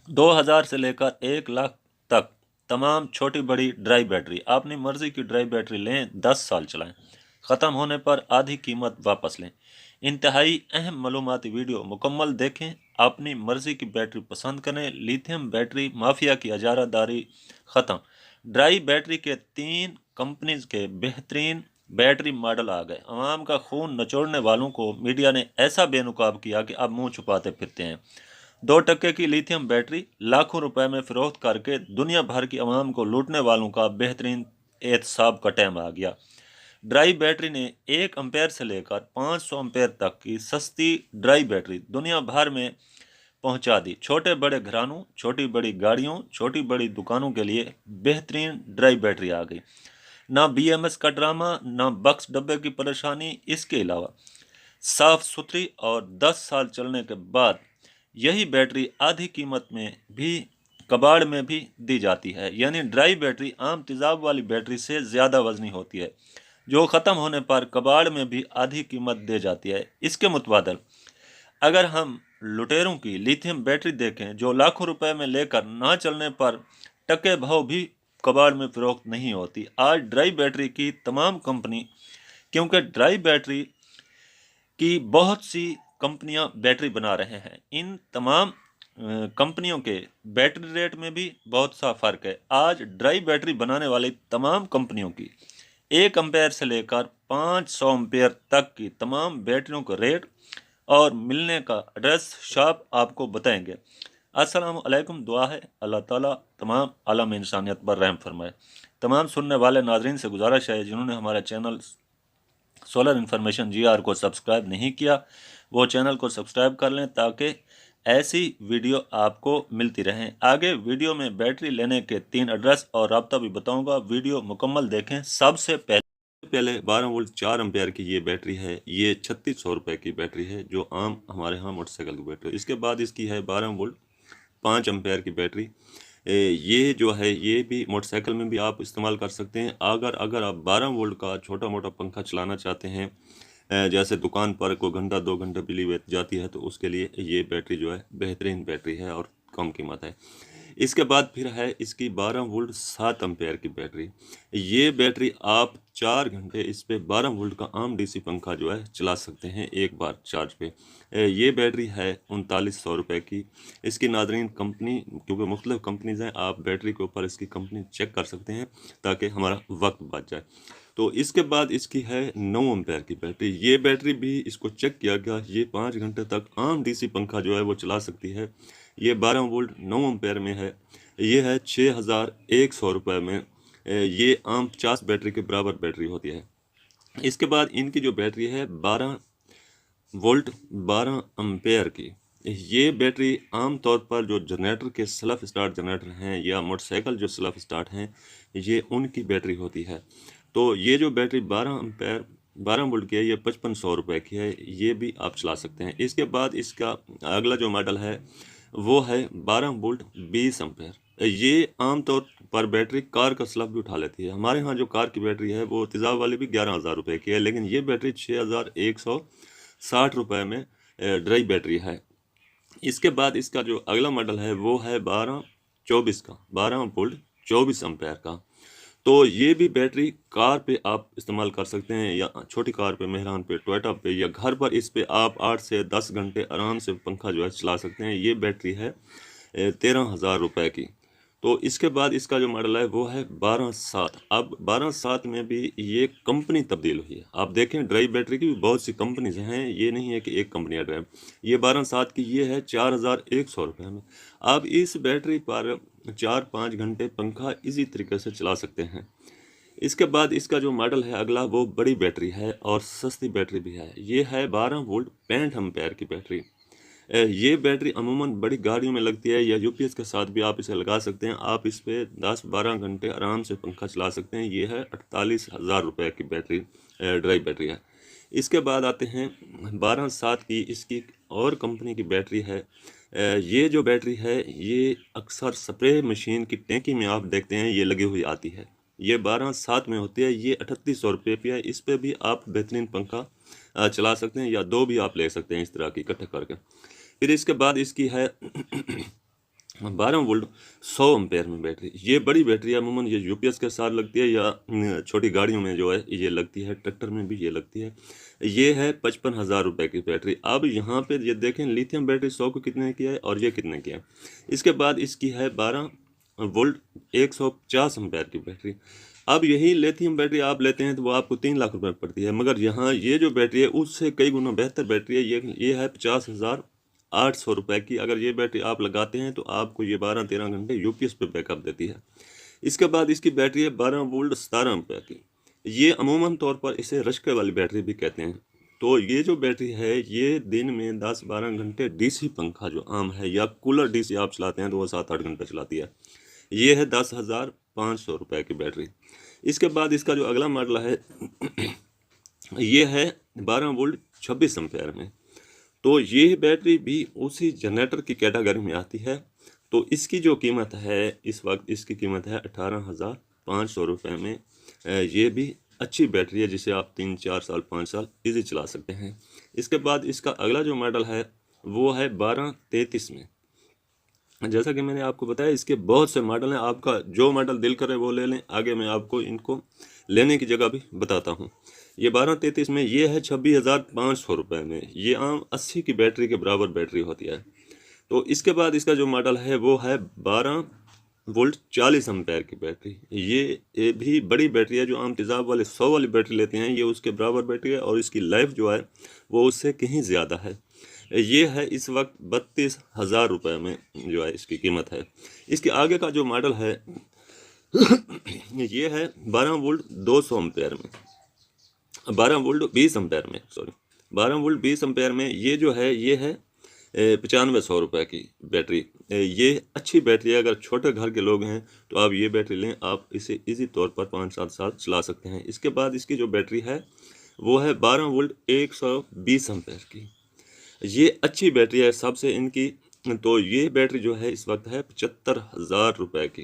2000 से लेकर 1 लाख तक तमाम छोटी बड़ी ड्राई बैटरी, अपनी मर्जी की ड्राई बैटरी लें, 10 साल चलाएं, ख़त्म होने पर आधी कीमत वापस लें। इंतहाई अहम मालूमाती वीडियो मुकम्मल देखें, अपनी मर्जी की बैटरी पसंद करें। लिथियम बैटरी माफिया की इजारादारी ख़त्म। ड्राई बैटरी के 3 कंपनीज के बेहतरीन बैटरी मॉडल आ गए। अवाम का खून नचोड़ने वालों को मीडिया ने ऐसा बेनकाब किया कि अब मुंह छुपाते फिरते हैं। 2 टक्के की लिथियम बैटरी लाखों रुपए में फरोख्त करके दुनिया भर की आवाम को लूटने वालों का बेहतरीन एहतसाब का टाइम आ गया। ड्राई बैटरी ने 1 एम्पेयर से लेकर 500 एम्पेयर तक की सस्ती ड्राई बैटरी दुनिया भर में पहुंचा दी। छोटे बड़े घरानों, छोटी बड़ी गाड़ियों, छोटी बड़ी दुकानों के लिए बेहतरीन ड्राई बैटरी आ गई। ना बीएमएस का ड्रामा, ना बक्स डब्बे की परेशानी। इसके अलावा साफ सुथरी और 10 साल चलने के बाद यही बैटरी आधी कीमत में भी कबाड़ में भी दी जाती है। यानी ड्राई बैटरी आम तेजाब वाली बैटरी से ज़्यादा वजनी होती है, जो ख़त्म होने पर कबाड़ में भी आधी कीमत दे जाती है। इसके मुतबादल अगर हम लुटेरों की लिथियम बैटरी देखें, जो लाखों रुपए में लेकर ना चलने पर टके भाव भी कबाड़ में फरोख्त नहीं होती। आज ड्राई बैटरी की तमाम कंपनी, क्योंकि ड्राई बैटरी की बहुत सी कंपनियां बैटरी बना रहे हैं, इन तमाम कंपनियों के बैटरी रेट में भी बहुत सा फ़र्क है। आज ड्राई बैटरी बनाने वाली तमाम कंपनियों की 1 एम्पेयर से लेकर 500 एम्पेयर तक की तमाम बैटरियों का रेट और मिलने का एड्रेस शॉप आपको बताएंगे। अस्सलाम वालेकुम। दुआ है अल्लाह ताला तमाम आलम इंसानियत पर रहम फरमाए। तमाम सुनने वाले नाजरीन से गुजारिश है, जिन्होंने हमारा चैनल सोलर इन्फॉर्मेशन जीआर को सब्सक्राइब नहीं किया, वो चैनल को सब्सक्राइब कर लें ताकि ऐसी वीडियो आपको मिलती रहें। आगे वीडियो में बैटरी लेने के 3 एड्रेस और राब्ता भी बताऊंगा, वीडियो मुकम्मल देखें। सबसे पहले 12 वोल्ट 4 एम्पेयर की ये बैटरी है, ये 3600 रुपये की बैटरी है, जो आम हमारे यहाँ मोटरसाइकिल की बैटरी है। इसके बाद इसकी है 12 वोल्ट 5 एम्पेयर की बैटरी। ये जो है ये भी मोटरसाइकिल में भी आप इस्तेमाल कर सकते हैं। अगर अगर आप 12 वोल्ट का छोटा मोटा पंखा चलाना चाहते हैं, जैसे दुकान पर कोई घंटा 2 घंटे बिजली बच जाती है, तो उसके लिए ये बैटरी जो है बेहतरीन बैटरी है और कम कीमत है। इसके बाद फिर है इसकी 12 वोल्ट 7 एम्पेयर की बैटरी। ये बैटरी आप 4 घंटे इस पे 12 वोल्ट का आम डीसी पंखा जो है चला सकते हैं एक बार चार्ज पे। ये बैटरी है 3900 रुपये की। इसकी नाजरीन कंपनी, क्योंकि मुख्तलिफ कंपनीज हैं, आप बैटरी के ऊपर इसकी कंपनी चेक कर सकते हैं ताकि हमारा वक्त बच जाए। तो इसके बाद इसकी है 9 एम्पेयर की बैटरी। ये बैटरी भी इसको चेक किया गया, ये 5 घंटे तक आम डीसी पंखा जो है वो चला सकती है। ये 12 वोल्ट 9 एम्पेयर में है। ये है 6100 रुपये में। ये आम 50 बैटरी के बराबर बैटरी होती है। इसके बाद इनकी जो बैटरी है 12 वोल्ट 12 एम्पेयर की। ये बैटरी आम तौर पर जो जनरेटर के सेल्फ स्टार्ट जनरेटर हैं या मोटरसाइकिल जो सेल्फ स्टार्ट हैं, ये उनकी बैटरी होती है। तो ये जो बैटरी 12 एम्पेयर 12 वोल्ट की है, ये 5500 रुपये की है। ये भी आप चला सकते हैं। इसके बाद इसका अगला जो मॉडल है वो है 12 वोल्ट 20 एम्पेयर। ये आमतौर पर बैटरी कार का स्लफ भी उठा लेती है। हमारे यहाँ जो कार की बैटरी है वो तेज़ाब वाली भी 11,000 रुपये की है, लेकिन ये बैटरी 6160 रुपये में ड्राई बैटरी है। इसके बाद इसका जो अगला मॉडल है वो है 1224 का, 12 वोल्ट 24 एम्पेयर का। तो ये भी बैटरी कार पे आप इस्तेमाल कर सकते हैं, या छोटी कार पे, मेहरान पे, टोयोटा पे, या घर पर इस पे आप 8 से 10 घंटे आराम से पंखा जो है चला सकते हैं। ये बैटरी है 13,000 रुपये की। तो इसके बाद इसका जो मॉडल है वो है 12/7। अब 12/7 में भी ये कंपनी तब्दील हुई है। आप देखें ड्राई बैटरी की भी बहुत सी कंपनीज हैं, ये नहीं है कि एक कंपनी है ड्राई। ये 12/7 की ये है 4100 रुपये में। आप इस बैटरी पर 4-5 घंटे पंखा इसी तरीके से चला सकते हैं। इसके बाद इसका जो मॉडल है अगला वो बड़ी बैटरी है और सस्ती बैटरी भी है। ये है 12 वोल्ट 65 एम्पेयर की बैटरी। ये बैटरी अमूमन बड़ी गाड़ियों में लगती है, या यूपीएस के साथ भी आप इसे लगा सकते हैं। आप इस पे 10-12 घंटे आराम से पंखा चला सकते हैं। ये है 48,000 रुपये की बैटरी, ड्राई बैटरी है। इसके बाद आते हैं 12/7 की, इसकी और कंपनी की बैटरी है। ये जो बैटरी है ये अक्सर स्प्रे मशीन की टैंकी में आप देखते हैं ये लगी हुई आती है। ये 12/7 में होती है। ये 3800 रुपये की है। इस पर भी आप बेहतरीन पंखा चला सकते हैं, या दो भी आप ले सकते हैं इस तरह की इकट्ठे करके। फिर इसके बाद इसकी है 12 वोल्ट 100 एम्पेयर में बैटरी। ये बड़ी बैटरी है, अमूमन ये यूपीएस के साथ लगती है या छोटी गाड़ियों में जो है ये लगती है, ट्रैक्टर में भी ये लगती है। ये है 55,000 रुपये की बैटरी। अब यहाँ पे ये देखें लिथियम बैटरी 100 को कितने की है और ये कितने की है। इसके बाद इसकी है 12 वोल्ट 150 एम्पेयर की बैटरी। अब यही लिथियम बैटरी आप लेते हैं तो वो आपको 3 लाख रुपए पड़ती है, मगर यहाँ ये जो बैटरी है उससे कई गुना बेहतर बैटरी है। ये है 50,800 रुपये की। अगर ये बैटरी आप लगाते हैं तो आपको ये 12-13 घंटे यूपीएस पे बैकअप देती है। इसके बाद इसकी बैटरी है 12 वोल्ट 17 एम्पेयर की। ये अमूमन तौर पर इसे रश्के वाली बैटरी भी कहते हैं। तो ये जो बैटरी है ये दिन में 10-12 घंटे डीसी पंखा जो आम है या कूलर डीसी आप चलाते हैं तो वो 7-8 घंटे चलाती है। ये है 10,500 रुपये की बैटरी। इसके बाद इसका जो अगला मॉडल है ये है 12 वोल्ट 26 एम्पेयर में। तो ये बैटरी भी उसी जनरेटर की कैटेगरी में आती है। तो इसकी जो कीमत है इस वक्त इसकी कीमत है 18,500 रुपये में। ये भी अच्छी बैटरी है जिसे आप 3-4 साल 5 साल इजी चला सकते हैं। इसके बाद इसका अगला जो मॉडल है वो है 1233 में। जैसा कि मैंने आपको बताया इसके बहुत से मॉडल हैं, आपका जो मॉडल दिल करे वो ले लें। आगे मैं आपको इनको लेने की जगह भी बताता हूँ। ये 1233 में ये है 26,500 रुपये में। ये आम 80 की बैटरी के बराबर बैटरी होती है। तो इसके बाद इसका जो मॉडल है वो है 12 वोल्ट 40 एम्पेयर की बैटरी। ये भी बड़ी बैटरी है। जो आम तेज़ाब वाले 100 वाली बैटरी लेते हैं ये उसके बराबर बैटरी है और इसकी लाइफ जो है वो उससे कहीं ज़्यादा है। ये है इस वक्त 32,000 रुपये में जो है इसकी कीमत है। इसके आगे का जो मॉडल है ये है 12 वोल्ट 200 एम्पेयर में, 12 वोल्ट 20 एम्पेयर में, सॉरी 12 वोल्ट 20 एम्पेयर में। ये जो है ये है 9500 रुपये की बैटरी। ये अच्छी बैटरी है। अगर छोटे घर के लोग हैं तो आप ये बैटरी लें, आप इसे इजी तौर पर 5-7 साल चला सकते हैं। इसके बाद इसकी जो बैटरी है वो है 12 वोल्ट 120 एम्पेयर की। ये अच्छी बैटरी है सबसे इनकी। तो ये बैटरी जो है इस वक्त है 75,000 रुपये की।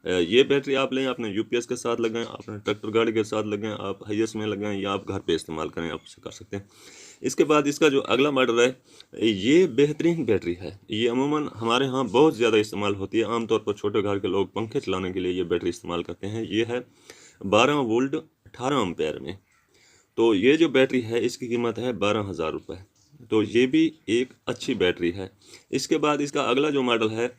ये बैटरी आप लें, अपने यूपीएस के साथ लगाएं, अपने ट्रैक्टर गाड़ी के साथ लगाएं, आप हाईएस्ट में लगाएं या आप घर पे इस्तेमाल करें, आप उसे कर सकते हैं। इसके बाद इसका जो अगला मॉडल है ये बेहतरीन बैटरी है। ये अमूमन हमारे यहाँ बहुत ज़्यादा इस्तेमाल होती है। आमतौर पर छोटे घर के लोग पंखे चलाने के लिए ये बैटरी इस्तेमाल करते हैं। ये है 12 वोल्ट 18 एम्पेयर में। तो ये जो बैटरी है इसकी कीमत है 12,000 रुपये। तो ये भी एक अच्छी बैटरी है। इसके बाद इसका अगला जो मॉडल है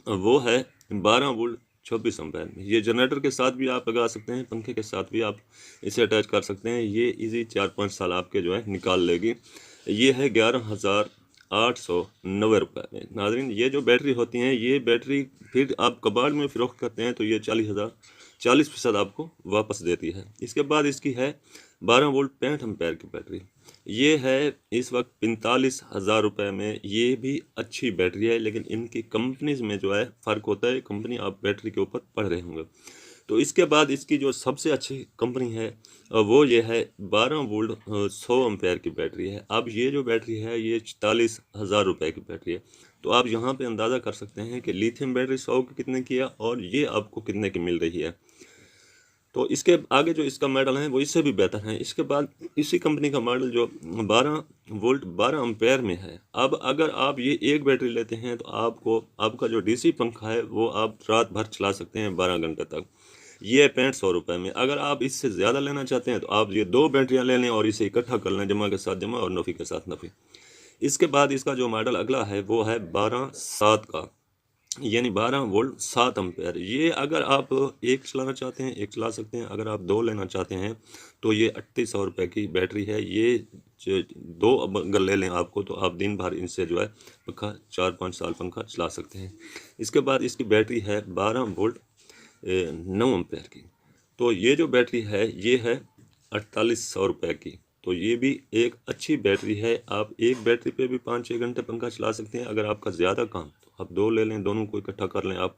वो है 12 वोल्ट 26 एम्पेयर में। ये जनरेटर के साथ भी आप लगा सकते हैं, पंखे के साथ भी आप इसे अटैच कर सकते हैं। ये इजी 4-5 साल आपके जो है निकाल लेगी। ये है 11,890 रुपये में। नाज़रीन ये जो बैटरी होती हैं ये बैटरी फिर आप कबाड़ में फ़रोख्त करते हैं तो ये 40% आपको वापस देती है। इसके बाद इसकी है 12 वोल्ट 65 एम्पेयर की बैटरी। ये है इस वक्त 45,000 रुपये में। ये भी अच्छी बैटरी है, लेकिन इनकी कंपनीज में जो है फ़र्क होता है। कंपनी आप बैटरी के ऊपर पढ़ रहे होंगे। तो इसके बाद इसकी जो सबसे अच्छी कंपनी है वो ये है 12 वोल्ट 100 एम्पेयर की बैटरी है। अब ये जो बैटरी है ये 44,000 रुपये की बैटरी है। तो आप यहाँ पे अंदाज़ा कर सकते हैं कि लिथियम बैटरी 100 की कितने की है और ये आपको कितने की मिल रही है। तो इसके आगे जो इसका मॉडल है वो इससे भी बेहतर है। इसके बाद इसी कंपनी का मॉडल जो 12 वोल्ट 12 एम्पेयर में है। अब अगर आप ये एक बैटरी लेते हैं तो आपको आपका जो डीसी पंखा है वो आप रात भर चला सकते हैं 12 घंटे तक। ये है 6500 रुपये में। अगर आप इससे ज़्यादा लेना चाहते हैं तो आप ये 2 बैटरियाँ ले लें और इसे इकट्ठा कर लें, जमा के साथ जमा और नफ़ी के साथ नफ़ी। इसके बाद इसका जो मॉडल अगला है वो है 12/7 का, यानी 12 वोल्ट 7 एम्पेयर। ये अगर आप एक चलाना चाहते हैं एक चला सकते हैं, अगर आप 2 लेना चाहते हैं तो ये 3800 रुपये की बैटरी है। ये जो 2 अगर ले लें आपको तो आप दिन भर इनसे जो है पंखा 4-5 साल पंखा चला सकते हैं। इसके बाद इसकी बैटरी है 12 वोल्ट 9 एम्पेयर की। तो ये जो बैटरी है ये है 4800 रुपये की। तो ये भी एक अच्छी बैटरी है। आप एक बैटरी पे भी 5-6 घंटे पंखा चला सकते हैं। अगर आपका ज़्यादा काम तो आप 2 ले लें, दोनों को इकट्ठा कर लें आप।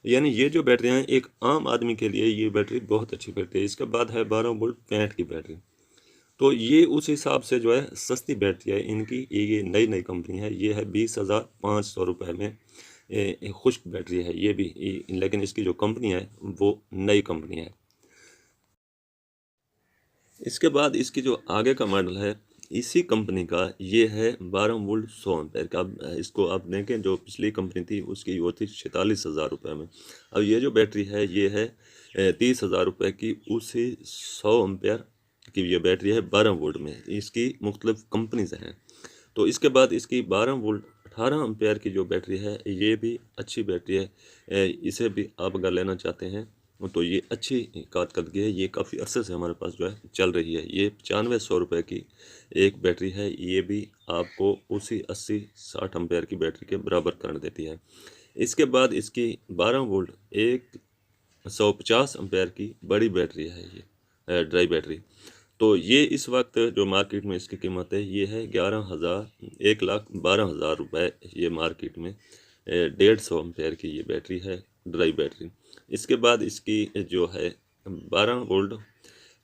यानी ये जो बैटरियाँ हैं एक आम आदमी के लिए ये बैटरी बहुत अच्छी बैटरी है। इसके बाद है 12 वोल्ट 65 की बैटरी। तो ये उस हिसाब से जो है सस्ती बैटरी है इनकी। ये नई कंपनी है। ये है 20,500 रुपये में। खुश्क बैटरी है ये भी, लेकिन इसकी जो कंपनी है वो नई कंपनी है। इसके बाद इसकी जो आगे का मॉडल है इसी कंपनी का ये है 12 वोल्ट 100 एम्पेयर का। अब इसको आप देखें, जो पिछली कंपनी थी उसकी वो थी 46,000 रुपये में। अब ये जो बैटरी है ये है 30,000 रुपये की। उसी 100 एम्पेयर की ये बैटरी है 12 वोल्ट में। इसकी मुख्तलिफ कंपनीज हैं। तो इसके बाद इसकी 12 वोल्ट 18 एम्पेयर की जो बैटरी है ये भी अच्छी बैटरी है। इसे भी आप अगर लेना चाहते हैं तो ये अच्छी कारकर्दगी है। ये काफ़ी अरसे से हमारे पास जो है चल रही है। ये 9500 रुपये की एक बैटरी है। ये भी आपको उसी 80-60 एम्पेयर की बैटरी के बराबर करंट देती है। इसके बाद इसकी 12 वोल्ट 150 एम्पेयर की बड़ी बैटरी है, ये ड्राई बैटरी। तो ये इस वक्त जो मार्केट में इसकी कीमत है ये है 1,12,000 रुपये। ये मार्केट में 150 एम्पेयर की ये बैटरी है, ड्राई बैटरी। इसके बाद इसकी जो है 12 वोल्ट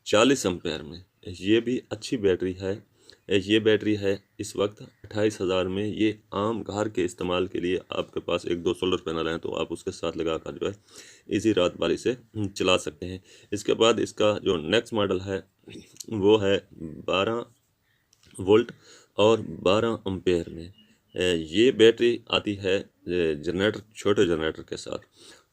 40 एम्पेयर में ये भी अच्छी बैटरी है। ये बैटरी है इस वक्त 28,000 में। ये आम घर के इस्तेमाल के लिए, आपके पास 1-2 सोलर पैनल हैं तो आप उसके साथ लगा कर जो है इसी रात बारी से चला सकते हैं। इसके बाद इसका जो नेक्स्ट मॉडल है वो है 12 वोल्ट और 12 एम्पेयर में। ये बैटरी आती है जनरेटर, छोटे जनरेटर के साथ।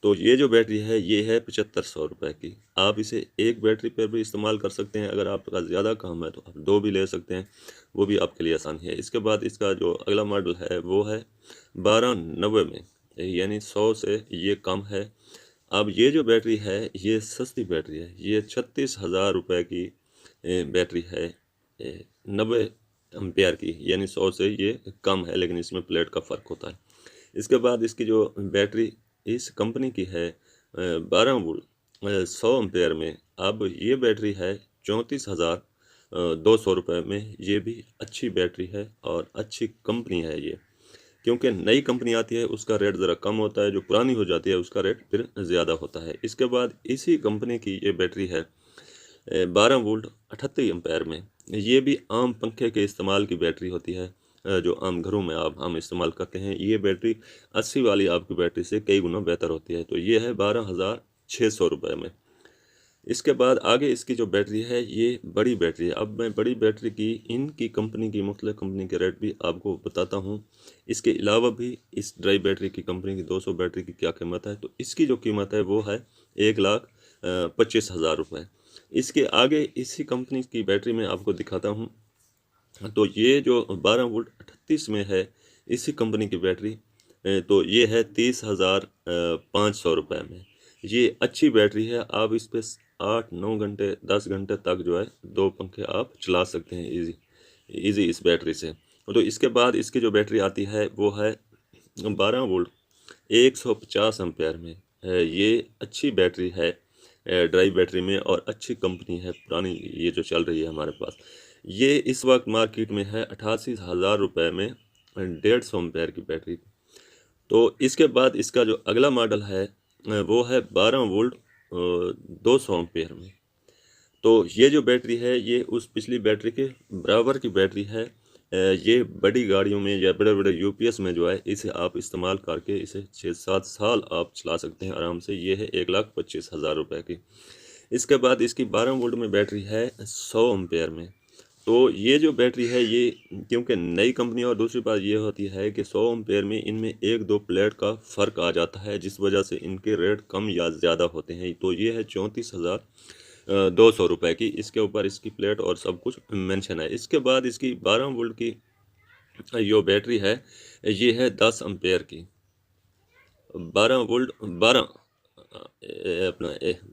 तो ये जो बैटरी है ये है 7500 रुपये की। आप इसे एक बैटरी पर भी इस्तेमाल कर सकते हैं। अगर आपका ज़्यादा काम है तो आप 2 भी ले सकते हैं, वो भी आपके लिए आसान है। इसके बाद इसका जो अगला मॉडल है वो है 1290 में, यानी 100 से ये कम है। अब ये जो बैटरी है ये सस्ती बैटरी है। ये 36,000 रुपये की बैटरी है 90 एम्पेयर की, यानी 100 से ये कम है, लेकिन इसमें प्लेट का फ़र्क होता है। इसके बाद इसकी जो बैटरी इस कंपनी की है 12 वोल्ट 100 एम्पेयर में। अब ये बैटरी है 34,200 रुपये में। ये भी अच्छी बैटरी है और अच्छी कंपनी है ये, क्योंकि नई कंपनी आती है उसका रेट ज़रा कम होता है, जो पुरानी हो जाती है उसका रेट फिर ज़्यादा होता है। इसके बाद इसी कंपनी की ये बैटरी है 12 वोल्ट 38 एम्पेयर में। ये भी आम पंखे के इस्तेमाल की बैटरी होती है, जो आम घरों में आप हम इस्तेमाल करते हैं। ये बैटरी 80 वाली आपकी बैटरी से कई गुना बेहतर होती है। तो ये है 12,600 रुपये में। इसके बाद आगे इसकी जो बैटरी है ये बड़ी बैटरी है। अब मैं बड़ी बैटरी की इनकी कंपनी की मुख्तलिफ कंपनी के रेट भी आपको बताता हूँ। इसके अलावा भी इस ड्राई बैटरी की कंपनी की 200 बैटरी की क्या कीमत है। तो इसकी जो कीमत है वो है 1,25,000 रुपये। इसके आगे इसी कंपनी की बैटरी में आपको दिखाता हूँ। तो ये जो 12 वोल्ट 38 में है इसी कंपनी की बैटरी, तो ये है 30,500 रुपये में। ये अच्छी बैटरी है। आप इस पर 8-9 घंटे 10 घंटे तक जो है 2 पंखे आप चला सकते हैं इजी इस बैटरी से। तो इसके बाद इसकी जो बैटरी आती है वो है 12 वोल्ट 150 एम्पेयर में। ये अच्छी बैटरी है ड्राई बैटरी में और अच्छी कंपनी है, पुरानी ये जो चल रही है हमारे पास। ये इस वक्त मार्केट में है 88,000 रुपये में 150 एम्पेयर की बैटरी। तो इसके बाद इसका जो अगला मॉडल है वो है 12 वोल्ट 200 एम्पेयर में। तो ये जो बैटरी है ये उस पिछली बैटरी के बराबर की बैटरी है। ये बड़ी गाड़ियों में या बड़े बड़े यूपीएस में जो है इसे आप इस्तेमाल करके इसे 6-7 साल आप चला सकते हैं आराम से। ये है 1,25,000 रुपये की। इसके बाद इसकी 12 वोल्ट में बैटरी है 100 एम्पेयर में। तो ये जो बैटरी है ये क्योंकि नई कंपनी, और दूसरी बात ये होती है कि 100 एम्पेयर में इनमें 1-2 प्लेट का फ़र्क आ जाता है, जिस वजह से इनके रेट कम या ज़्यादा होते हैं। तो ये है 34,200 रुपये की। इसके ऊपर इसकी प्लेट और सब कुछ मेंशन है। इसके बाद इसकी 12 वोल्ट की जो बैटरी है ये है 10 एम्पेयर की। 12 वोल्ट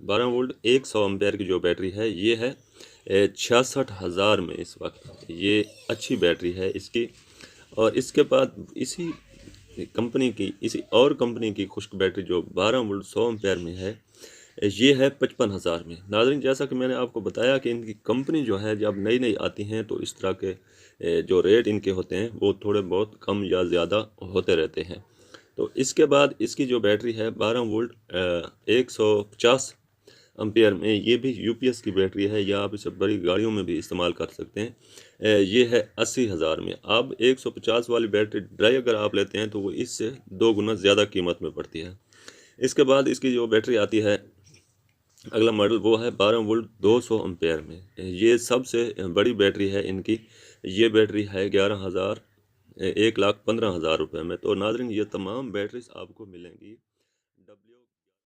12 वोल्ट 100 एम्पेयर की जो बैटरी है ये है 66,000 में इस वक्त। ये अच्छी बैटरी है इसकी। और इसके बाद इसी कंपनी की इसी और कंपनी की खुश्क बैटरी जो 12 वोल्ट 100 एम्पेयर में है ये है 55,000 में। नाज़रीन, जैसा कि मैंने आपको बताया कि इनकी कंपनी जो है जब नई नई आती हैं तो इस तरह के जो रेट इनके होते हैं वो थोड़े बहुत कम या ज़्यादा होते रहते हैं। तो इसके बाद इसकी जो बैटरी है 12 वोल्ट 150 एम्पेयर में, ये भी यूपीएस की बैटरी है या आप इसे बड़ी गाड़ियों में भी इस्तेमाल कर सकते हैं। ये है 80,000 में। अब 150 वाली बैटरी ड्राई अगर आप लेते हैं तो वो इससे 2 गुना ज़्यादा कीमत में पड़ती है। इसके बाद इसकी जो बैटरी आती है अगला मॉडल वो है 12 वोल्ट 200 एम्पेयर में। ये सबसे बड़ी बैटरी है इनकी। ये बैटरी है 1,15,000 रुपये में। तो नाज़रीन, ये तमाम बैटरीज आपको मिलेंगी W